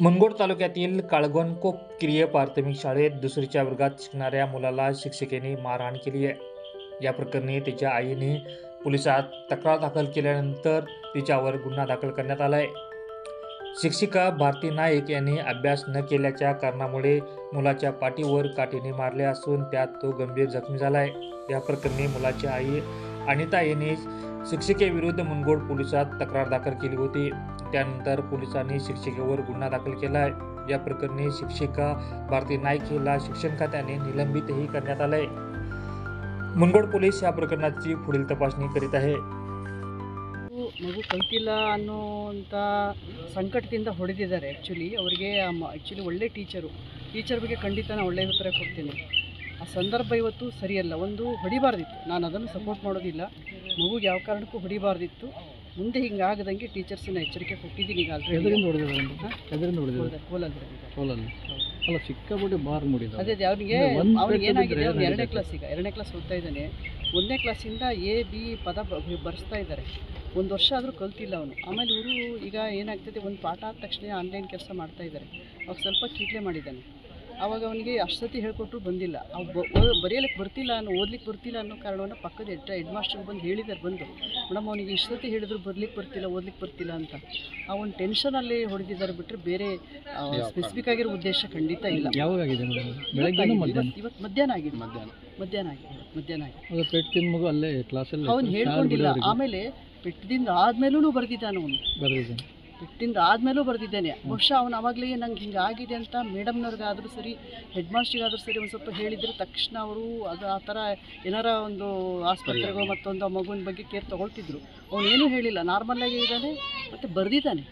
मुनगोड तालुक्यातील काळगणकोप किरिय प्राथमिक शाळेत दुसरीच्या वर्गात शिकणाऱ्या मुलाला शिक्षिकेने मारहाण केली आहे। या प्रकरणी तिच्या आईने पोलिसात तक्रार दाखल केल्यानंतर तिच्यावर गुन्हा दाखल करण्यात आला आहे। शिक्षिका भारती नाईक यांनी अभ्यास न केल्याच्या कारणामुळे मुलाच्या पाठीवर काठीने मारले असून त्यात तो गंभीर जखमी झाला आहे। या प्रकरणी मुलाची आई अनिता यांनी शिक्षिकेविरुद्ध मुनगोड पोलिसात तक्रार दाखल केली होती। त्यानंतर पोलिसांनी शिक्षिकेवर गुन्हा दाखल केला आहे। या प्रकरणी शिक्षिका भारती नाईक हिला शिक्षण खात्याने निलंबितही करण्यात आले आहे। मुनगोड पोलीस या प्रकरणाची पुढील तपासणी करीत आहे। ಮಗು ಕಲ್ತಿಲ್ಲ ಅನ್ನೋಂಥ ಸಂಕಟದಿಂದ ಹೊಡೆದಿದ್ದಾರೆ। ಅವರಿಗೆ ಒಳ್ಳೆ ಟೀಚರ್ ಬಗ್ಗೆ ಖಂಡಿತ ನಾನು ಒಳ್ಳೆಯ ಉತ್ತರ ಕೊಡ್ತೀನಿ। ಆ ಸಂದರ್ಭ ಇವತ್ತು ಸರಿಯಲ್ಲ, ಒಂದು ಹೊಡಿಬಾರ್ದಿತ್ತು, ನಾನು ಅದನ್ನು ಸಪೋರ್ಟ್ ಮಾಡೋದಿಲ್ಲ, ಮಗುಗೆ ಯಾವ ಕಾರಣಕ್ಕೂ ಹೊಡಿಬಾರ್ದಿತ್ತು, ಮುಂದೆ ಹಿಂಗಾಗದಂಗೆ ಟೀಚರ್ಸಿನ ಎಚ್ಚರಿಕೆ ಕೊಟ್ಟಿದ್ದೀನಿ। ಈಗ ಅಲ್ಲ ಸಿಕ್ಕಾಪಟ್ಟೆ ಬಾರ್ ಮೂಡಿದ ಅದೇ ಅವನಿಗೆ ಏನಾಗಿದೆ, ಅವ್ನು ಎರಡನೇ ಕ್ಲಾಸ್ ಓದ್ತಾ ಇದ್ದಾನೆ। 1ನೇ ಕ್ಲಾಸಿಂದ A B ಪದ ಬರೆಸ್ತಾ ಇದ್ದಾರೆ, 1 ವರ್ಷ ಆದರೂ ಕಲ್ತಿಲ್ಲ ಅವನು। ಆಮೇಲೆ ಇವರು ಈಗ ಏನಾಗ್ತದೆ, ಒಂದು ಪಾಠ ಆದ ತಕ್ಷಣ ಆನ್ಲೈನ್ ಕೆಲಸ ಮಾಡ್ತಾ ಇದ್ದಾರೆ, ಅವಾಗ ಸ್ವಲ್ಪ ಕೀಟ್ಲೆ ಮಾಡಿದ್ದಾನೆ। ಆವಾಗ ಅವನಿಗೆ ಅಷ್ಟು ಸತಿ ಹೇಳ್ಕೊಟ್ರು ಬಂದಿಲ್ಲ, ಬರೆಯಲಿಕ್ಕೆ ಬರ್ತಿಲ್ಲ ಓದ್ಲಿಕ್ಕೆ ಬರ್ತಿಲ್ಲ ಅನ್ನೋ ಕಾರಣವನ್ನು ಪಕ್ಕದ ಹೆಡ್ ಮಾಸ್ಟರ್ಗೆ ಬಂದು ಹೇಳಿದ್ದಾರೆ, ಬಂದು ಮೇಡಮ್ ಅವನಿಗೆ ಇಷ್ಟು ಸತಿ ಹೇಳಿದ್ರು ಓದ್ಲಿಕ್ಕೆ ಬರ್ತಿಲ್ಲ ಅಂತ। ಆ ಒಂದು ಟೆನ್ಷನಲ್ಲಿ ಹೊಡೆದಿದ್ದಾರೆ ಬಿಟ್ಟರೆ ಬೇರೆ ಸ್ಪೆಸಿಫಿಕ್ ಆಗಿರೋ ಉದ್ದೇಶ ಖಂಡಿತ ಇಲ್ಲ। ಯಾವಾಗಿದೆ ಇವತ್ತು ಮಧ್ಯಾಹ್ನ ಆಗಿದೆ। ಅವನು ಹೇಳ್ಕೊಂಡಿಲ್ಲ, ಆಮೇಲೆ ಪೆಟ್ಟದಿಂದ ಆದ್ಮೇಲೂ ಬರೆದಿದ್ದಾನೆ ಅವನು, ಪೆಟ್ಟಿಂದ ಆದಮೇಲೂ ಬರೆದಿದ್ದೇನೆ। ಬಹುಶಃ ಅವನು ಆವಾಗಲೇ ನಂಗೆ ಹಿಂಗೆ ಆಗಿದೆ ಅಂತ ಮೇಡಮ್ನವ್ರಿಗಾದರೂ ಸರಿ, ಹೆಡ್ ಮಾಸ್ಟ್ರಿಗಾದರೂ ಸರಿ ಒಂದು ಸ್ವಲ್ಪ ಹೇಳಿದರೆ ತಕ್ಷಣ ಅವರು ಅದು ಆ ಥರ ಏನಾರ ಒಂದು ಆಸ್ಪತ್ರೆಗೋ ಮತ್ತೊಂದು ಮಗುವಿನ ಬಗ್ಗೆ ಕೇರ್ ತೊಗೊಳ್ತಿದ್ರು। ಅವನು ಏನೂ ಹೇಳಿಲ್ಲ, ನಾರ್ಮಲ್ಲಾಗಿ ಇದ್ದಾನೆ ಮತ್ತು ಬರೆದಿದ್ದಾನೆ।